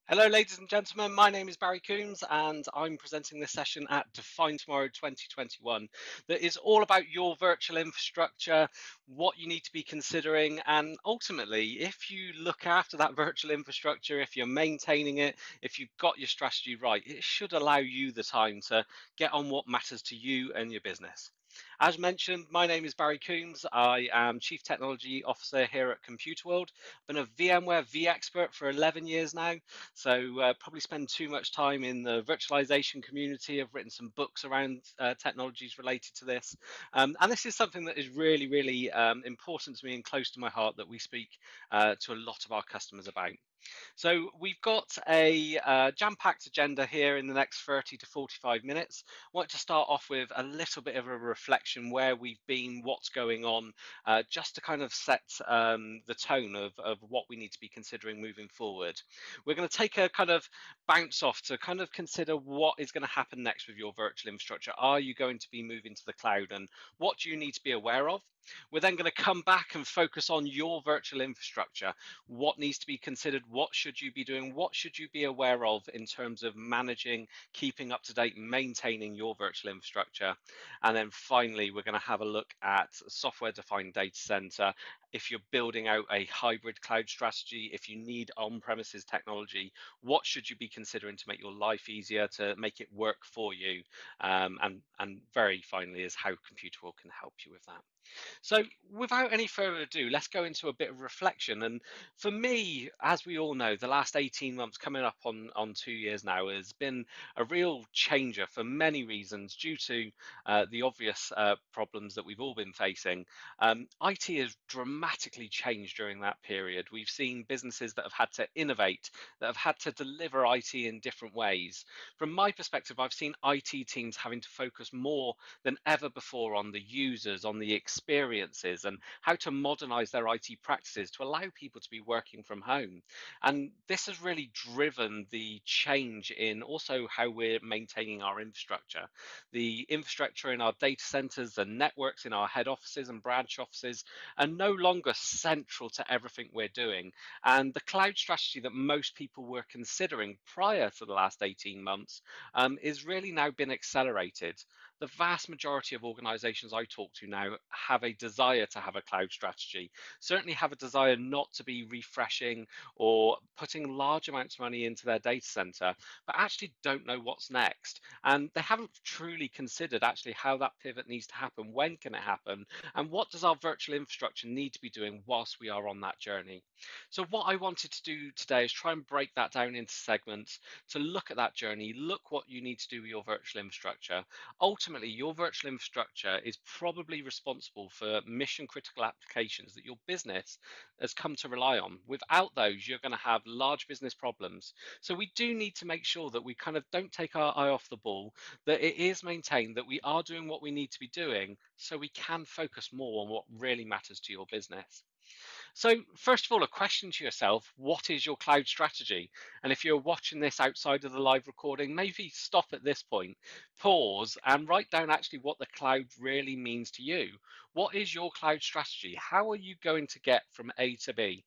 Hello, ladies and gentlemen. My name is Barry Coombs, and I'm presenting this session at Define Tomorrow 2021 that is all about your virtual infrastructure, what you need to be considering, and ultimately, if you look after that virtual infrastructure, if you're maintaining it, if you've got your strategy right, it should allow you the time to get on what matters to you and your business. As mentioned, my name is Barry Coombs. I am Chief Technology Officer here at Computer World. I've been a VMware V expert for 11 years now, so probably spend too much time in the virtualization community. I've written some books around technologies related to this. And this is something that is really important to me and close to my heart that we speak to a lot of our customers about. So we've got a jam-packed agenda here in the next 30 to 45 minutes. I want to start off with a little bit of a reflection where we've been, what's going on, just to kind of set the tone of what we need to be considering moving forward. We're going to take a kind of bounce off to kind of consider what is going to happen next with your virtual infrastructure. Are you going to be moving to the cloud, and what do you need to be aware of? We're then going to come back and focus on your virtual infrastructure. What needs to be considered? What should you be doing? What should you be aware of in terms of managing, keeping up to date, maintaining your virtual infrastructure? And then finally, we're going to have a look at software-defined data center. If you're building out a hybrid cloud strategy, if you need on-premises technology, what should you be considering to make your life easier, to make it work for you? And very finally is how Computer World can help you with that. So without any further ado, let's go into a bit of reflection. And for me, as we all know, the last 18 months coming up on 2 years now has been a real changer for many reasons due to the obvious problems that we've all been facing. IT has dramatically changed during that period. We've seen businesses that have had to innovate, that have had to deliver IT in different ways. From my perspective, I've seen IT teams having to focus more than ever before on the users, on the experiences, and how to modernize their IT practices to allow people to be working from home. And this has really driven the change in also how we're maintaining our infrastructure. The infrastructure in our data centers, the networks in our head offices and branch offices are no longer central to everything we're doing. And the cloud strategy that most people were considering prior to the last 18 months is really now been accelerated. The vast majority of organizations I talk to now have a desire to have a cloud strategy, certainly have a desire not to be refreshing or putting large amounts of money into their data center, but actually don't know what's next. And they haven't truly considered actually how that pivot needs to happen, when can it happen, and what does our virtual infrastructure need to be doing whilst we are on that journey. So what I wanted to do today is try and break that down into segments to look at that journey, look what you need to do with your virtual infrastructure. Ultimately, your virtual infrastructure is probably responsible for mission critical applications that your business has come to rely on. Without those, you're going to have large business problems. So we do need to make sure that we kind of don't take our eye off the ball, that it is maintained, that we are doing what we need to be doing so we can focus more on what really matters to your business. So, first of all, a question to yourself: what is your cloud strategy? And if you're watching this outside of the live recording, maybe stop at this point, pause, and write down actually what the cloud really means to you. What is your cloud strategy? How are you going to get from A to B?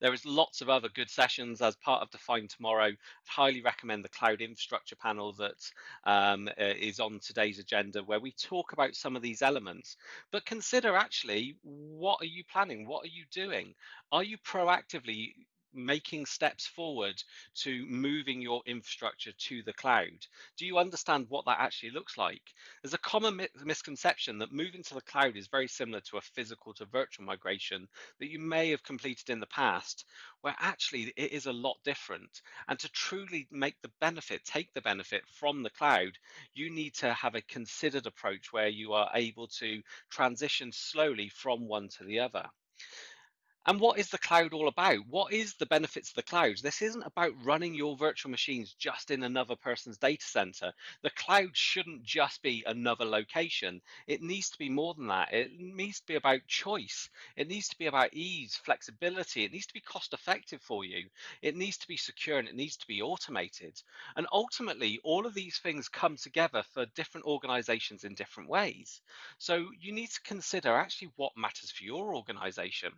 There is lots of other good sessions as part of Define Tomorrow. I'd highly recommend the Cloud Infrastructure panel that is on today's agenda, where we talk about some of these elements. But consider actually, what are you planning? What are you doing? Are you proactively making steps forward to moving your infrastructure to the cloud? Do you understand what that actually looks like? There's a common misconception that moving to the cloud is very similar to a physical to virtual migration that you may have completed in the past, where actually it is a lot different. And to truly make the benefit, take the benefit from the cloud, you need to have a considered approach where you are able to transition slowly from one to the other. And what is the cloud all about? What is the benefits of the cloud? This isn't about running your virtual machines just in another person's data center. The cloud shouldn't just be another location. It needs to be more than that. It needs to be about choice. It needs to be about ease, flexibility. It needs to be cost effective for you. It needs to be secure, and it needs to be automated. And ultimately, all of these things come together for different organizations in different ways. So you need to consider actually what matters for your organization.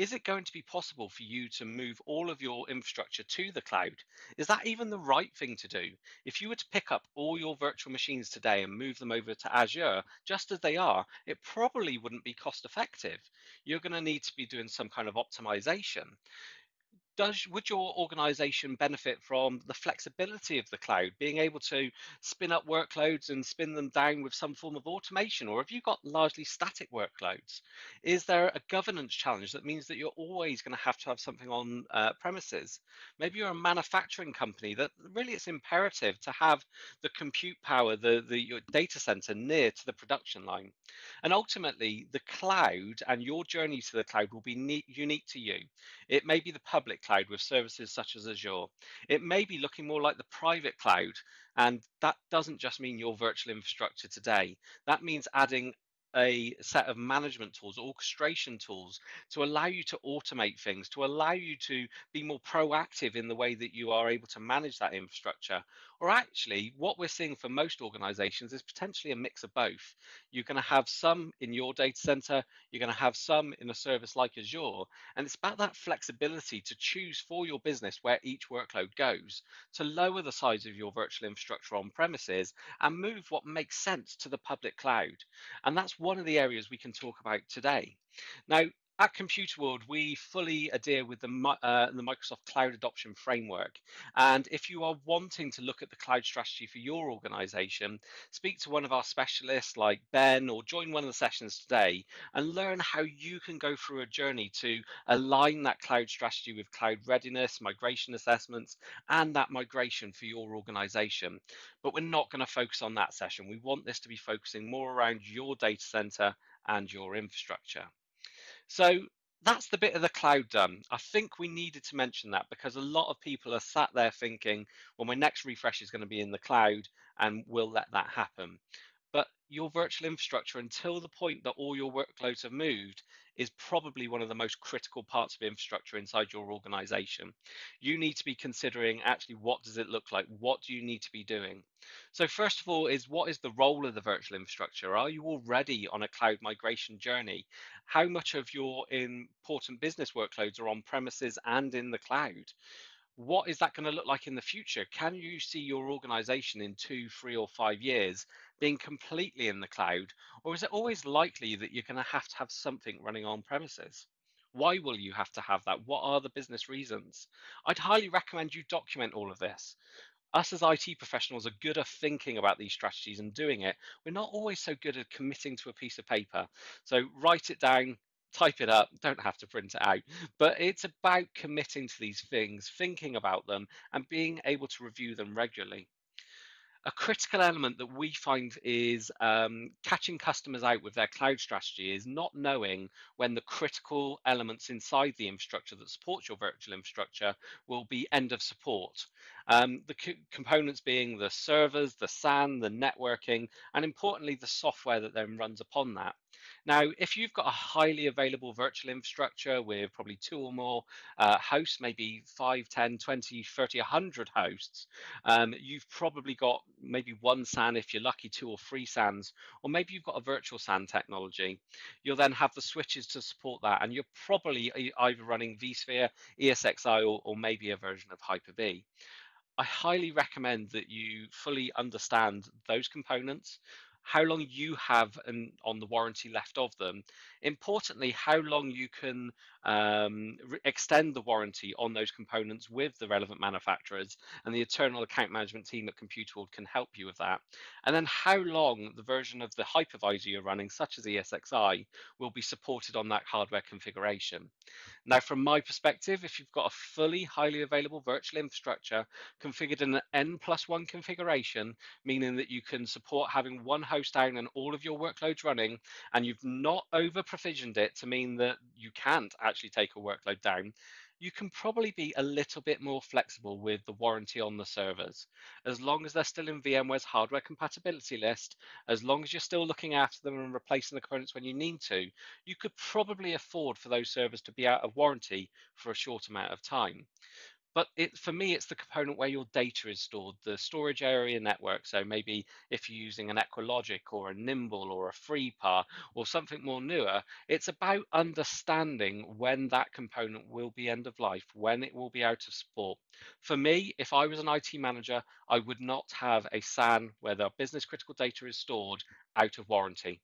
is it going to be possible for you to move all of your infrastructure to the cloud? Is that even the right thing to do? If you were to pick up all your virtual machines today and move them over to Azure, just as they are, it probably wouldn't be cost effective. You're going to need to be doing some kind of optimization. Would your organization benefit from the flexibility of the cloud, being able to spin up workloads and spin them down with some form of automation? Or have you got largely static workloads? Is there a governance challenge that means that you're always going to have something on premises? Maybe you're a manufacturing company that really it's imperative to have the compute power, your data center near to the production line. And ultimately, the cloud and your journey to the cloud will be unique to you. It may be the public cloud with services such as Azure. It may be looking more like the private cloud. And that doesn't just mean your virtual infrastructure today. That means adding a set of management tools, orchestration tools to allow you to automate things, to allow you to be more proactive in the way that you are able to manage that infrastructure. Or actually, what we're seeing for most organizations is potentially a mix of both. You're going to have some in your data center, you're going to have some in a service like Azure, and it's about that flexibility to choose for your business where each workload goes, to lower the size of your virtual infrastructure on premises and move what makes sense to the public cloud. And that's one of the areas we can talk about today. Now, at Computer World, we fully adhere with the Microsoft Cloud Adoption Framework. And if you are wanting to look at the cloud strategy for your organization, speak to one of our specialists like Ben or join one of the sessions today and learn how you can go through a journey to align that cloud strategy with cloud readiness, migration assessments, and that migration for your organization. But we're not going to focus on that session. We want this to be focusing more around your data center and your infrastructure. So that's the bit of the cloud done. I think we needed to mention that because a lot of people are sat there thinking, well, my next refresh is going to be in the cloud and we'll let that happen. But your virtual infrastructure, until the point that all your workloads have moved, is probably one of the most critical parts of infrastructure inside your organization. You need to be considering actually what does it look like? What do you need to be doing? So first of all is what is the role of the virtual infrastructure? Are you already on a cloud migration journey? How much of your important business workloads are on premises and in the cloud? What is that going to look like in the future? Can you see your organization in 2, 3, or 5 years being completely in the cloud? Or is it always likely that you're going to have something running on premises? Why will you have to have that? What are the business reasons? I'd highly recommend you document all of this. Us as IT professionals are good at thinking about these strategies and doing it. We're not always so good at committing to a piece of paper. So write it down, type it up, don't have to print it out. But it's about committing to these things, thinking about them, and being able to review them regularly. A critical element that we find is catching customers out with their cloud strategy is not knowing when the critical elements inside the infrastructure that supports your virtual infrastructure will be end of support. The components being the servers, the SAN, the networking, and importantly, the software that then runs upon that. Now, if you've got a highly available virtual infrastructure with probably 2 or more hosts, maybe 5, 10, 20, 30, 100 hosts, you've probably got maybe one SAN if you're lucky, 2 or 3 SANs, or maybe you've got a virtual SAN technology. You'll then have the switches to support that, and you're probably either running Vsphere, ESXi, or maybe a version of Hyper-V. I highly recommend that you fully understand those components, how long you have on the warranty left of them. Importantly, how long you can extend the warranty on those components with the relevant manufacturers, and the internal account management team at Computer World can help you with that. And then how long the version of the hypervisor you're running, such as ESXi, will be supported on that hardware configuration. Now, from my perspective, if you've got a fully highly available virtual infrastructure configured in an N+1 configuration, meaning that you can support having one host down and all of your workloads running, and you've not over provisioned it to mean that you can't actually take a workload down, you can probably be a little bit more flexible with the warranty on the servers. As long as they're still in VMware's hardware compatibility list, as long as you're still looking after them and replacing the components when you need to, you could probably afford for those servers to be out of warranty for a short amount of time. But for me, it's the component where your data is stored, the storage area network. So maybe if you're using an Equalogic or a Nimble or a FreePAR or something more newer, it's about understanding when that component will be end of life, when it will be out of support. For me, if I was an IT manager, I would not have a SAN where the business critical data is stored out of warranty,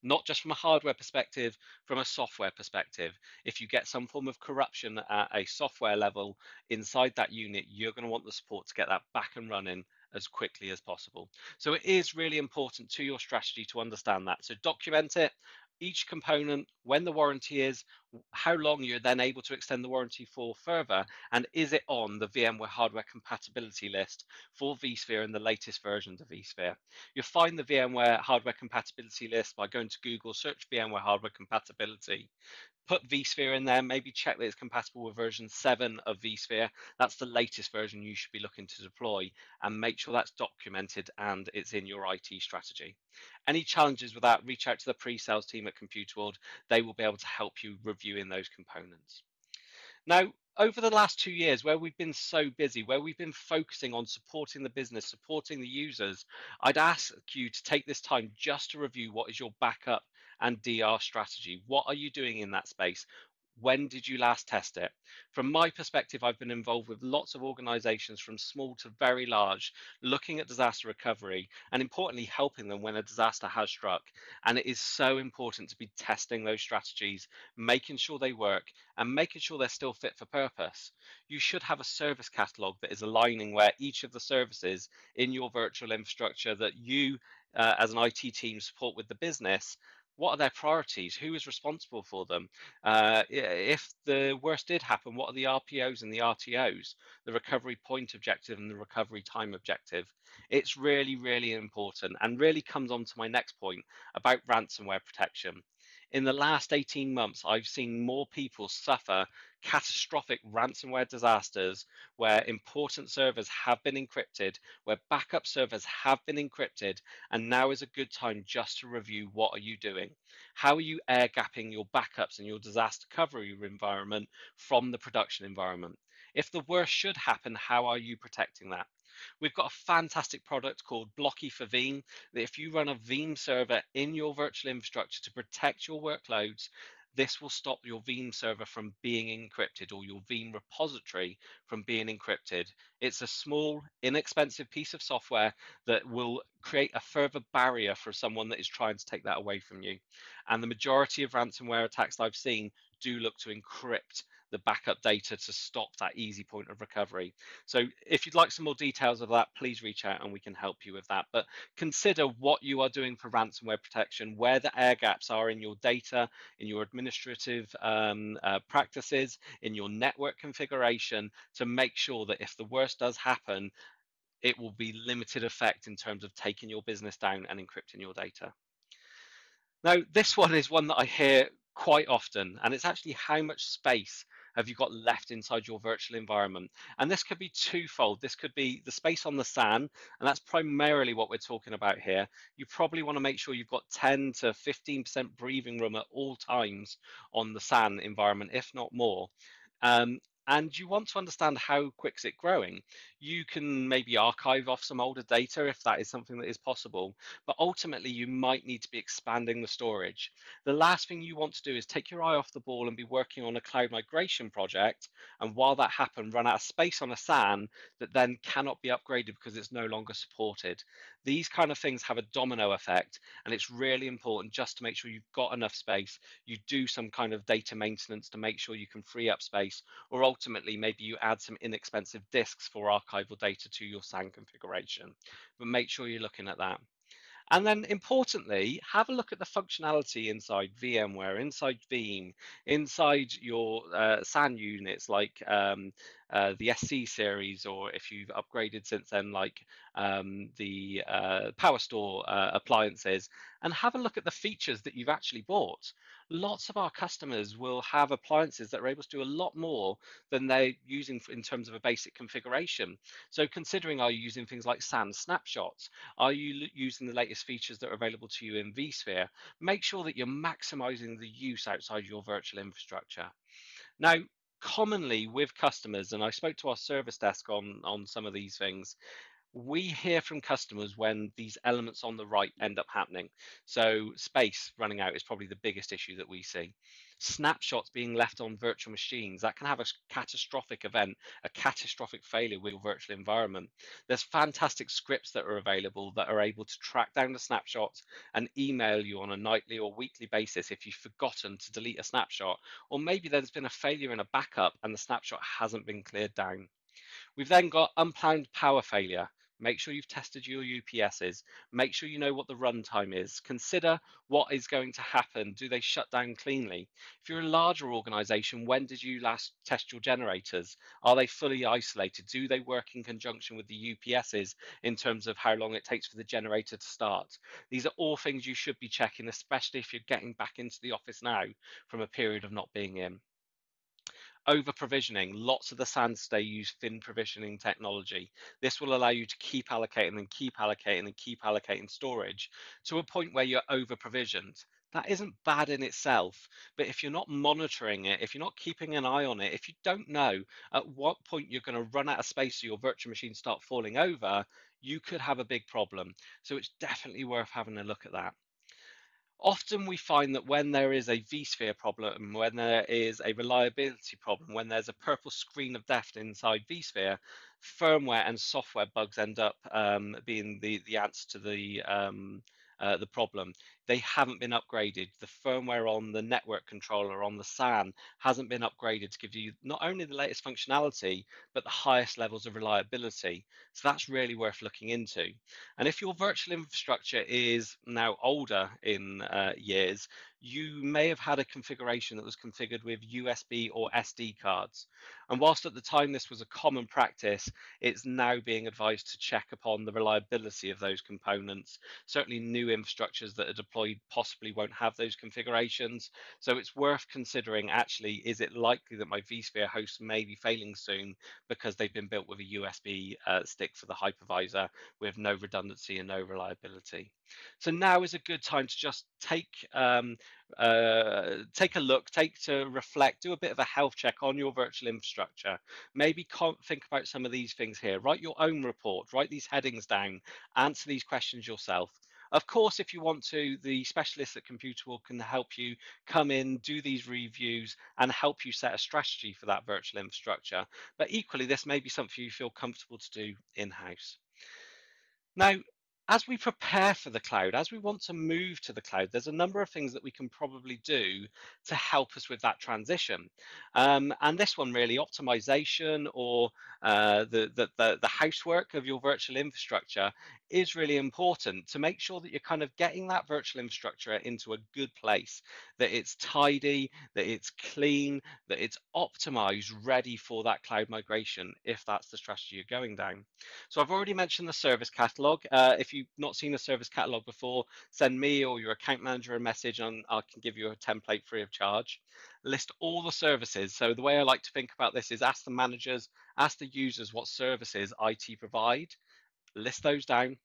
not just from a hardware perspective, from a software perspective. If you get some form of corruption at a software level inside that unit, you're going to want the support to get that back and running as quickly as possible. So it is really important to your strategy to understand that. So document it, each component, when the warranty is, how long you're then able to extend the warranty for further, and is it on the VMware hardware compatibility list for vSphere and the latest versions of vSphere. You'll find the VMware hardware compatibility list by going to Google, search VMware hardware compatibility, put vSphere in there, maybe check that it's compatible with version 7 of vSphere. That's the latest version you should be looking to deploy, and make sure that's documented and it's in your IT strategy. Any challenges with that, reach out to the pre-sales team at Computerworld. They will be able to help you reviewing those components. Now, over the last 2 years, where we've been so busy, where we've been focusing on supporting the business, supporting the users, I'd ask you to take this time just to review what is your backup and DR strategy. What are you doing in that space? When did you last test it? From my perspective, I've been involved with lots of organizations from small to very large, looking at disaster recovery and importantly, helping them when a disaster has struck. And it is so important to be testing those strategies, making sure they work and making sure they're still fit for purpose. You should have a service catalog that is aligning where each of the services in your virtual infrastructure that you as an IT team support with the business, what are their priorities? Who is responsible for them? If the worst did happen, what are the RPOs and the RTOs, the recovery point objective and the recovery time objective? It's really, really important and really comes on to my next point about ransomware protection. In the last 18 months, I've seen more people suffer catastrophic ransomware disasters where important servers have been encrypted, where backup servers have been encrypted, and now is a good time just to review what are you doing? How are you air gapping your backups and your disaster recovery environment from the production environment? If the worst should happen, how are you protecting that? We've got a fantastic product called Blocky for Veeam that if you run a Veeam server in your virtual infrastructure to protect your workloads, this will stop your Veeam server from being encrypted or your Veeam repository from being encrypted. It's a small, inexpensive piece of software that will create a further barrier for someone that is trying to take that away from you. And the majority of ransomware attacks I've seen do look to encrypt the backup data to stop that easy point of recovery. So if you'd like some more details of that, please reach out and we can help you with that. But consider what you are doing for ransomware protection, where the air gaps are in your data, in your administrative practices, in your network configuration, to make sure that if the worst does happen, it will be limited effect in terms of taking your business down and encrypting your data. Now, this one is one that I hear quite often, and it's actually how much space have you got left inside your virtual environment? And this could be twofold. This could be the space on the SAN, and that's primarily what we're talking about here. You probably want to make sure you've got 10 to 15% breathing room at all times on the SAN environment, if not more. And you want to understand how quick is it growing. You can maybe archive off some older data if that is something that is possible, but ultimately you might need to be expanding the storage. The last thing you want to do is take your eye off the ball and be working on a cloud migration project, and while that happens, run out of space on a SAN that then cannot be upgraded because it's no longer supported. These kind of things have a domino effect, and it's really important just to make sure you've got enough space. You do some kind of data maintenance to make sure you can free up space, or ultimately maybe you add some inexpensive disks for archival data to your SAN configuration. But make sure you're looking at that. And then importantly, have a look at the functionality inside VMware, inside Veeam, inside your SAN units like the SC series, or if you've upgraded since then, like the PowerStore appliances, and have a look at the features that you've actually bought. Lots of our customers will have appliances that are able to do a lot more than they're using in terms of a basic configuration. So considering, are you using things like SAN snapshots? Are you using the latest features that are available to you in vSphere? Make sure that you're maximizing the use outside your virtual infrastructure. Now, Commonly with customers, and I spoke to our service desk on some of these things, we hear from customers when these elements on the right end up happening. So space running out is probably the biggest issue that we see. Snapshots being left on virtual machines, that can have a catastrophic event, a catastrophic failure with your virtual environment. There's fantastic scripts that are available that are able to track down the snapshots and email you on a nightly or weekly basis if you've forgotten to delete a snapshot, or maybe there's been a failure in a backup and the snapshot hasn't been cleared down. We've then got unplanned power failure. Make sure you've tested your UPSs. Make sure you know what the runtime is. Consider what is going to happen. Do they shut down cleanly? If you're a larger organization, when did you last test your generators? Are they fully isolated? Do they work in conjunction with the UPSs in terms of how long it takes for the generator to start? These are all things you should be checking, especially if you're getting back into the office now from a period of not being in. Over provisioning, lots of the SANs today use thin provisioning technology. This will allow you to keep allocating and keep allocating and keep allocating storage to a point where you're over provisioned. That isn't bad in itself, but if you're not monitoring it, if you're not keeping an eye on it, if you don't know at what point you're going to run out of space so your virtual machines start falling over, you could have a big problem. So it's definitely worth having a look at that. Often we find that when there is a vSphere problem, when there is a reliability problem, when there's a purple screen of death inside vSphere, firmware and software bugs end up being the answer to the problem. They haven't been upgraded. The firmware on the network controller, on the SAN, hasn't been upgraded to give you not only the latest functionality, but the highest levels of reliability. So that's really worth looking into. And if your virtual infrastructure is now older in years, you may have had a configuration that was configured with USB or SD cards. And whilst at the time this was a common practice, it's now being advised to check upon the reliability of those components. Certainly new infrastructures that are deployed possibly won't have those configurations. So it's worth considering, actually, is it likely that my vSphere hosts may be failing soon because they've been built with a USB stick for the hypervisor with no redundancy and no reliability. So now is a good time to just take a look, take to reflect, do a bit of a health check on your virtual infrastructure. Maybe think about some of these things here. Write your own report, write these headings down, answer these questions yourself. Of course, if you want to, the specialists at Computerworld can help you come in, do these reviews, and help you set a strategy for that virtual infrastructure. But equally, this may be something you feel comfortable to do in-house. Now, as we prepare for the cloud, as we want to move to the cloud, there's a number of things that we can probably do to help us with that transition. And this one really, optimization or the housework of your virtual infrastructure is really important to make sure that you're kind of getting that virtual infrastructure into a good place, that it's tidy, that it's clean, that it's optimized, ready for that cloud migration, if that's the strategy you're going down. So I've already mentioned the service catalog. If you've not seen a service catalog before, send me or your account manager a message and I can give you a template free of charge. List all the services. So the way I like to think about this is ask the managers, ask the users what services IT provide, list those down,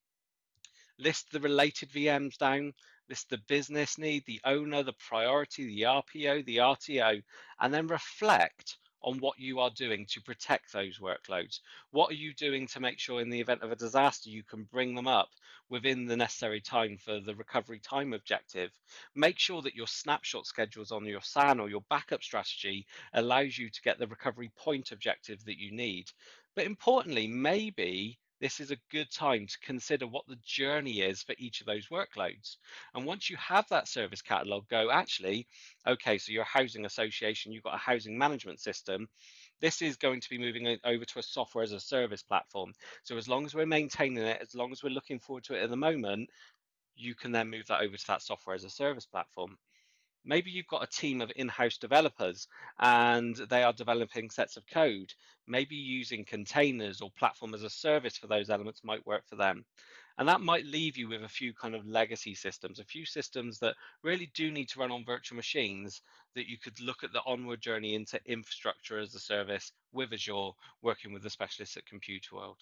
list the related VMs down, list the business need, the owner, the priority, the RPO, the RTO, and then reflect on what you are doing to protect those workloads. What are you doing to make sure in the event of a disaster you can bring them up within the necessary time for the recovery time objective? Make sure that your snapshot schedules on your SAN or your backup strategy allows you to get the recovery point objective that you need. But importantly, maybe this is a good time to consider what the journey is for each of those workloads. And once you have that service catalog, go, actually, okay, so you're a housing association, you've got a housing management system. This is going to be moving over to a software as a service platform. So as long as we're maintaining it, as long as we're looking forward to it at the moment, you can then move that over to that software as a service platform. Maybe you've got a team of in-house developers and they are developing sets of code. Maybe using containers or platform as a service for those elements might work for them. And that might leave you with a few kind of legacy systems, a few systems that really do need to run on virtual machines that you could look at the onward journey into infrastructure as a service with Azure, working with the specialists at Computerworld.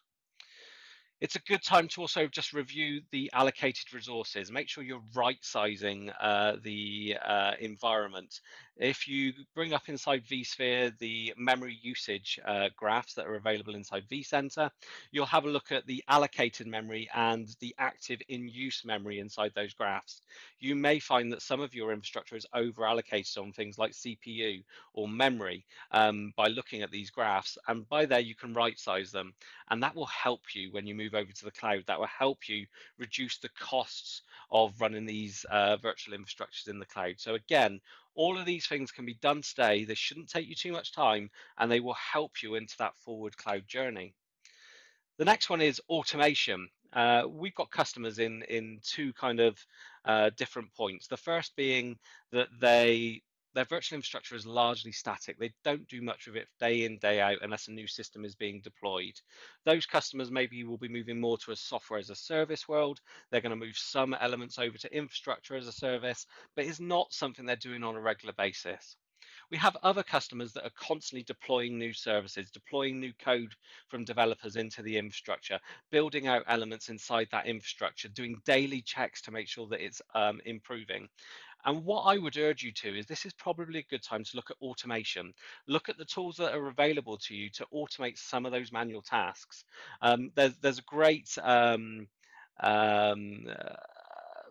It's a good time to also just review the allocated resources. Make sure you're right sizing the environment. If you bring up inside vSphere the memory usage graphs that are available inside vCenter, you'll have a look at the allocated memory and the active in use memory inside those graphs. You may find that some of your infrastructure is over allocated on things like CPU or memory by looking at these graphs, and by there you can right size them, and that will help you when you move over to the cloud. That will help you reduce the costs of running these virtual infrastructures in the cloud. So again, all of these things can be done today. They shouldn't take you too much time, and they will help you into that forward cloud journey. The next one is automation. We've got customers in two kind of different points. The first being that their virtual infrastructure is largely static. They don't do much of it day in, day out unless a new system is being deployed. Those customers maybe will be moving more to a software as a service world. They're going to move some elements over to infrastructure as a service, but it's not something they're doing on a regular basis. We have other customers that are constantly deploying new services, deploying new code from developers into the infrastructure, building out elements inside that infrastructure, doing daily checks to make sure that it's improving. And what I would urge you to is this is probably a good time to look at automation. Look at the tools that are available to you to automate some of those manual tasks. There's a great um, uh,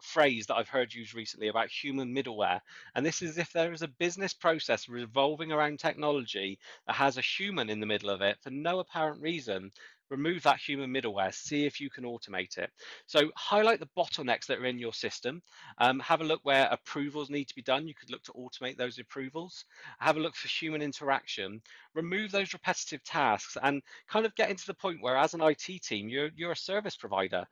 phrase that I've heard used recently about human middleware. And this is if there is a business process revolving around technology that has a human in the middle of it for no apparent reason, remove that human middleware, see if you can automate it. So highlight the bottlenecks that are in your system. Have a look where approvals need to be done. You could look to automate those approvals. Have a look for human interaction. Remove those repetitive tasks and kind of get into the point where as an IT team, you're a service provider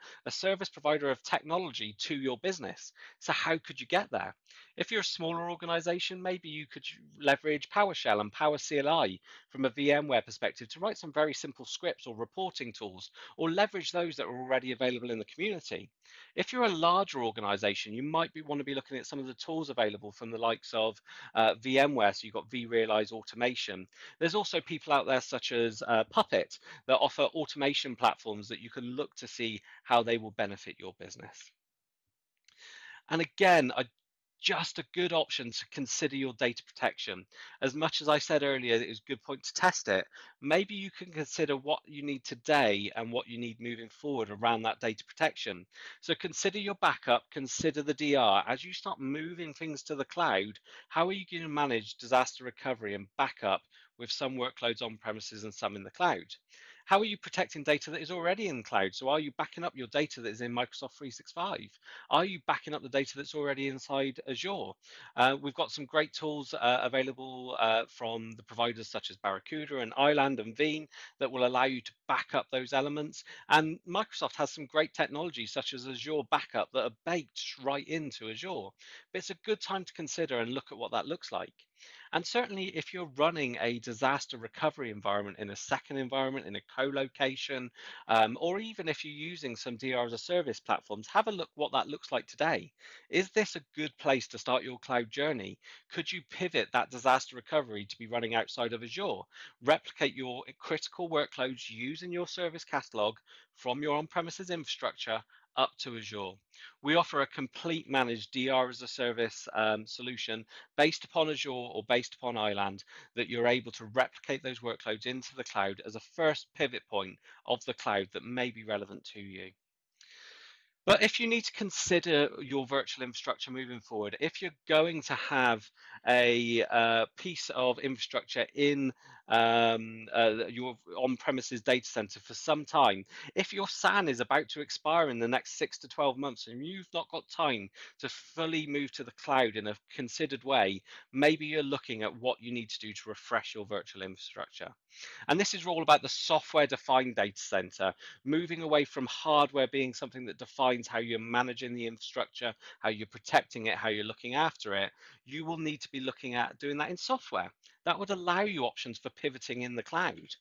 of technology to your business. So how could you get there? If you're a smaller organization, maybe you could leverage PowerShell and PowerCLI from a VMware perspective to write some very simple scripts or reporting tools, or leverage those that are already available in the community. If you're a larger organization, you might want to be looking at some of the tools available from the likes of VMware. So you've got vRealize automation. There's also people out there such as Puppet that offer automation platforms that you can look to see how they will benefit your business. And again, just a good option to consider your data protection. As much as I said earlier, it was a good point to test it. Maybe you can consider what you need today and what you need moving forward around that data protection. So consider your backup, consider the DR. As you start moving things to the cloud, how are you going to manage disaster recovery and backup with some workloads on premises and some in the cloud? How are you protecting data that is already in cloud? So are you backing up your data that is in Microsoft 365? Are you backing up the data that's already inside Azure? We've got some great tools available from the providers such as Barracuda and Island and Veeam that will allow you to back up those elements. And Microsoft has some great technologies such as Azure Backup that are baked right into Azure. But it's a good time to consider and look at what that looks like. And certainly, if you're running a disaster recovery environment in a second environment, in a co-location, or even if you're using some DR as a service platforms, have a look what that looks like today. Is this a good place to start your cloud journey? Could you pivot that disaster recovery to be running outside of Azure? Replicate your critical workloads using your service catalog from your on-premises infrastructure up to Azure. We offer a complete managed DR as a service solution based upon Azure or based upon Island that you're able to replicate those workloads into the cloud as a first pivot point of the cloud that may be relevant to you. But if you need to consider your virtual infrastructure moving forward, if you're going to have a piece of infrastructure in your on-premises data center for some time, if your SAN is about to expire in the next 6 to 12 months and you've not got time to fully move to the cloud in a considered way, maybe you're looking at what you need to do to refresh your virtual infrastructure. And this is all about the software-defined data center, moving away from hardware being something that defines how you're managing the infrastructure, how you're protecting it, how you're looking after it. You will need to be looking at doing that in software. That would allow you options for pivoting in the cloud.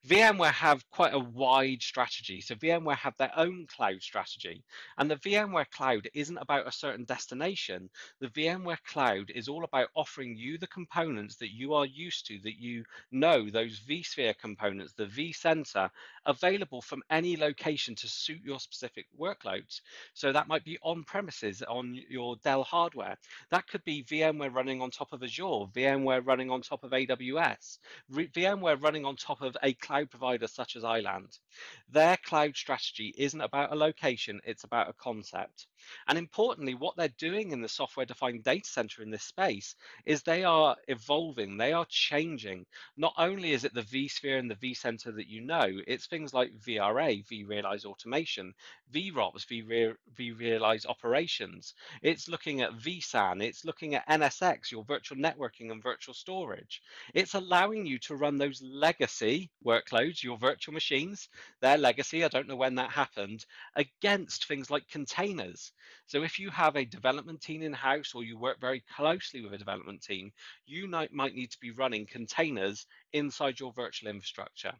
VMware have quite a wide strategy. So VMware have their own cloud strategy. And the VMware Cloud isn't about a certain destination. The VMware Cloud is all about offering you the components that you are used to, that you know, those vSphere components, the vCenter, available from any location to suit your specific workloads. So that might be on premises on your Dell hardware. That could be VMware running on top of Azure, VMware running on top of AWS, VMware running on top of a cloud provider such as Iland. Their cloud strategy isn't about a location, it's about a concept. And importantly, what they're doing in the software defined data center in this space is they are evolving, they are changing. Not only is it the vSphere and the vCenter that you know, it's things like VRA, vRealize Automation, VROPS, vRealize Operations. It's looking at vSAN, it's looking at NSX, your virtual networking and virtual storage. It's allowing you to run those legacy workloads, your virtual machines, their legacy, I don't know when that happened, against things like containers. So if you have a development team in house or you work very closely with a development team, you might need to be running containers inside your virtual infrastructure.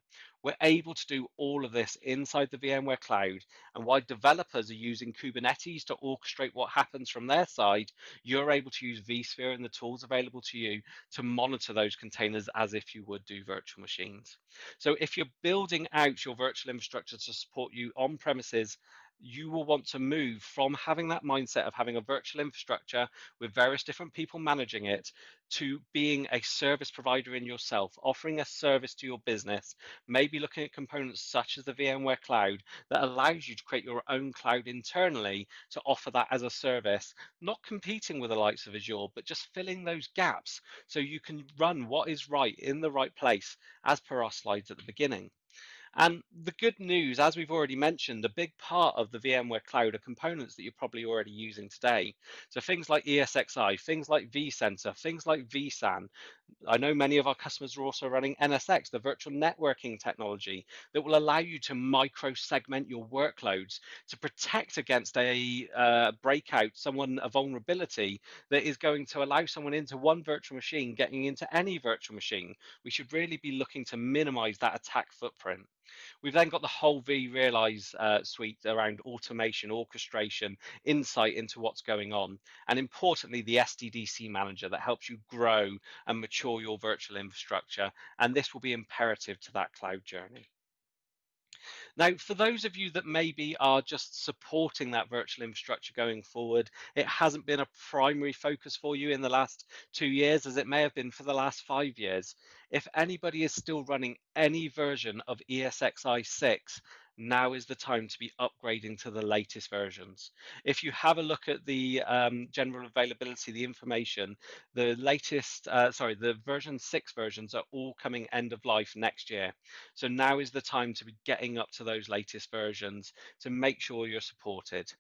We're able to do all of this inside the VMware Cloud. And while developers are using Kubernetes to orchestrate what happens from their side, you're able to use vSphere and the tools available to you to monitor those containers as if you would do virtual machines. So if you're building out your virtual infrastructure to support you on premises, you will want to move from having that mindset of having a virtual infrastructure with various different people managing it to being a service provider in yourself, offering a service to your business, maybe looking at components such as the VMware Cloud that allows you to create your own cloud internally to offer that as a service, not competing with the likes of Azure, but just filling those gaps so you can run what is right in the right place as per our slides at the beginning. And the good news, as we've already mentioned, a big part of the VMware Cloud are components that you're probably already using today. So things like ESXi, things like vCenter, things like vSAN. I know many of our customers are also running NSX, the virtual networking technology that will allow you to micro segment your workloads to protect against a breakout, a vulnerability that is going to allow someone into one virtual machine getting into any virtual machine. We should really be looking to minimize that attack footprint. We've then got the whole vRealize suite around automation, orchestration, insight into what's going on, and importantly, the SDDC manager that helps you grow and mature your virtual infrastructure. And this will be imperative to that cloud journey. Now, for those of you that maybe are just supporting that virtual infrastructure going forward, it hasn't been a primary focus for you in the last 2 years, as it may have been for the last 5 years. If anybody is still running any version of ESXi 6, now is the time to be upgrading to the latest versions. If you have a look at the general availability, the information, the the version 6 versions are all coming end of life next year. So now is the time to be getting up to those latest versions to make sure you're supported.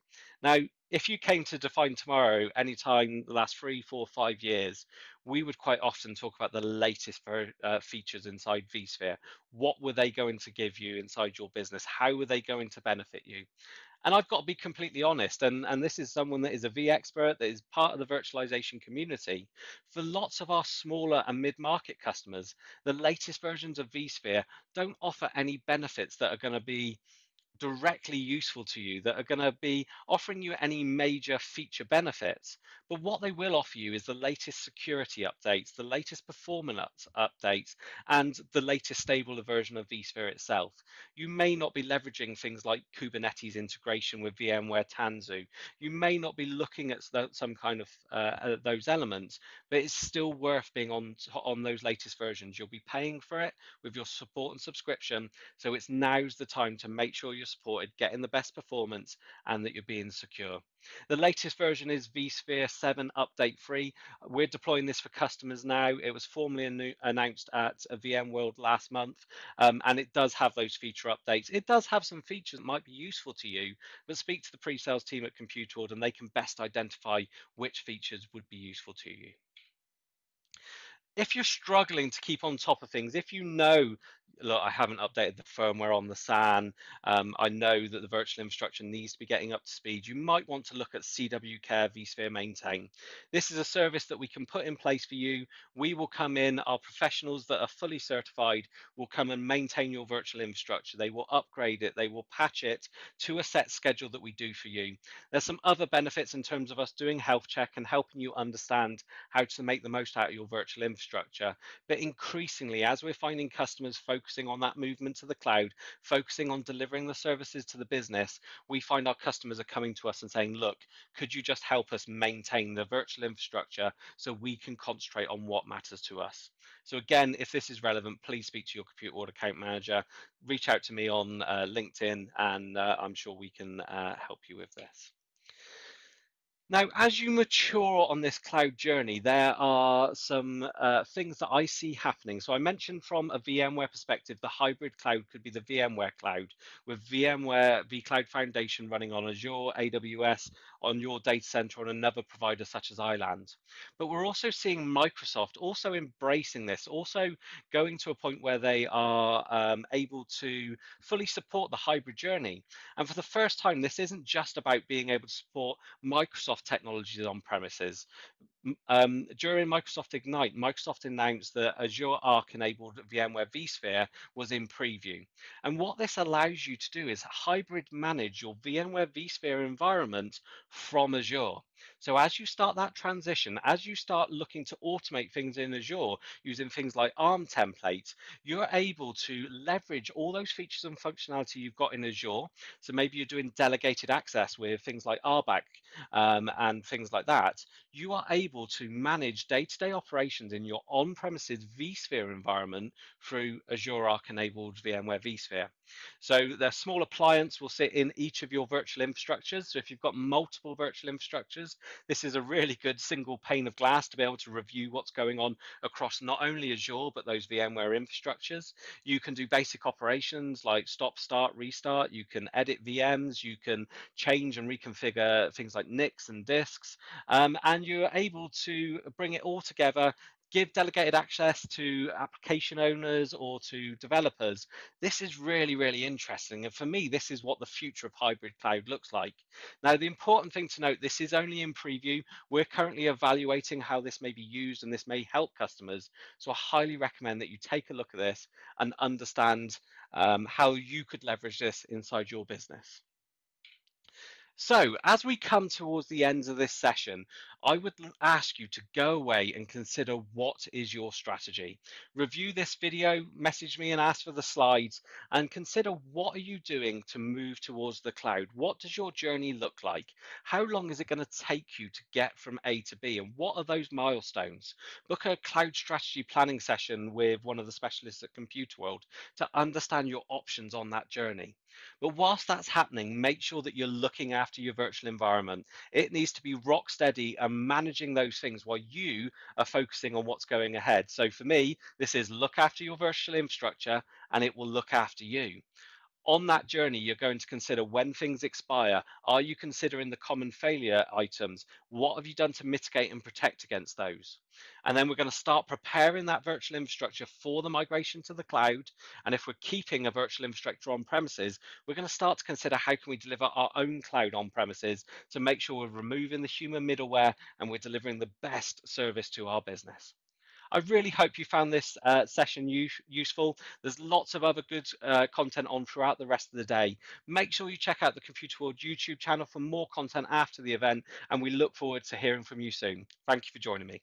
Now, if you came to Define Tomorrow anytime the last 3, 4, 5 years, we would quite often talk about the latest features inside vSphere. What were they going to give you inside your business? How were they going to benefit you? And I've got to be completely honest, and this is someone that is a V expert, that is part of the virtualization community. For lots of our smaller and mid-market customers, the latest versions of vSphere don't offer any benefits that are going to be directly useful to you, that are going to be offering you any major feature benefits. But what they will offer you is the latest security updates, the latest performance updates, and the latest stable version of vSphere itself. You may not be leveraging things like Kubernetes integration with VMware Tanzu. You may not be looking at some kind of those elements, but it's still worth being on those latest versions. You'll be paying for it with your support and subscription, so it's now's the time to make sure you're supported, getting the best performance, and that you're being secure. The latest version is vSphere 7 Update 3. We're deploying this for customers now. It was formally announced at VMworld last month, and it does have those feature updates. It does have some features that might be useful to you, but speak to the pre-sales team at Computord and they can best identify which features would be useful to you. If you're struggling to keep on top of things, if you know look, I haven't updated the firmware on the SAN. I know that the virtual infrastructure needs to be getting up to speed. You might want to look at CW Care vSphere Maintain. This is a service that we can put in place for you. We will come in, our professionals that are fully certified will come and maintain your virtual infrastructure. They will upgrade it, they will patch it to a set schedule that we do for you. There's some other benefits in terms of us doing health check and helping you understand how to make the most out of your virtual infrastructure. But increasingly, as we're finding customers focusing on that movement to the cloud, focusing on delivering the services to the business, we find our customers are coming to us and saying, look, could you just help us maintain the virtual infrastructure so we can concentrate on what matters to us? So again, if this is relevant, please speak to your Compute account manager, reach out to me on LinkedIn, and I'm sure we can help you with this. Now, as you mature on this cloud journey, there are some things that I see happening. So I mentioned from a VMware perspective, the hybrid cloud could be the VMware Cloud with VMware vCloud Foundation running on Azure, AWS, on your data center, on another provider such as iland. But we're also seeing Microsoft also embracing this, also going to a point where they are able to fully support the hybrid journey. And for the first time, this isn't just about being able to support Microsoft technologies on premises. During Microsoft Ignite, Microsoft announced that Azure Arc enabled VMware vSphere was in preview. And what this allows you to do is hybrid manage your VMware vSphere environment from Azure. So as you start that transition, as you start looking to automate things in Azure using things like ARM templates, you're able to leverage all those features and functionality you've got in Azure. So maybe you're doing delegated access with things like RBAC and things like that. You are able to manage day-to-day operations in your on-premises vSphere environment through Azure Arc-enabled VMware vSphere. So the small appliance will sit in each of your virtual infrastructures. So if you've got multiple virtual infrastructures, this is a really good single pane of glass to be able to review what's going on across not only Azure, but those VMware infrastructures. You can do basic operations like stop, start, restart. You can edit VMs. You can change and reconfigure things like NICs and disks. And you're able to bring it all together, give delegated access to application owners or to developers. This is really, really interesting. And for me, this is what the future of hybrid cloud looks like. Now, the important thing to note, this is only in preview. We're currently evaluating how this may be used and this may help customers. So I highly recommend that you take a look at this and understand how you could leverage this inside your business. So, as we come towards the end of this session, I would ask you to go away and consider what is your strategy. Review this video, message me and ask for the slides, and consider what are you doing to move towards the cloud? What does your journey look like? How long is it going to take you to get from A to B? And what are those milestones? Book a cloud strategy planning session with one of the specialists at Computerworld to understand your options on that journey. But whilst that's happening, make sure that you're looking after your virtual environment. It needs to be rock steady and managing those things while you are focusing on what's going ahead. So for me, this is look after your virtual infrastructure and it will look after you. On that journey, you're going to consider when things expire. Are you considering the common failure items? What have you done to mitigate and protect against those? And then we're going to start preparing that virtual infrastructure for the migration to the cloud. And if we're keeping a virtual infrastructure on premises, we're going to start to consider how can we deliver our own cloud on premises to make sure we're removing the human middleware and we're delivering the best service to our business. I really hope you found this session useful. There's lots of other good content on throughout the rest of the day. Make sure you check out the Computer World YouTube channel for more content after the event, and we look forward to hearing from you soon. Thank you for joining me.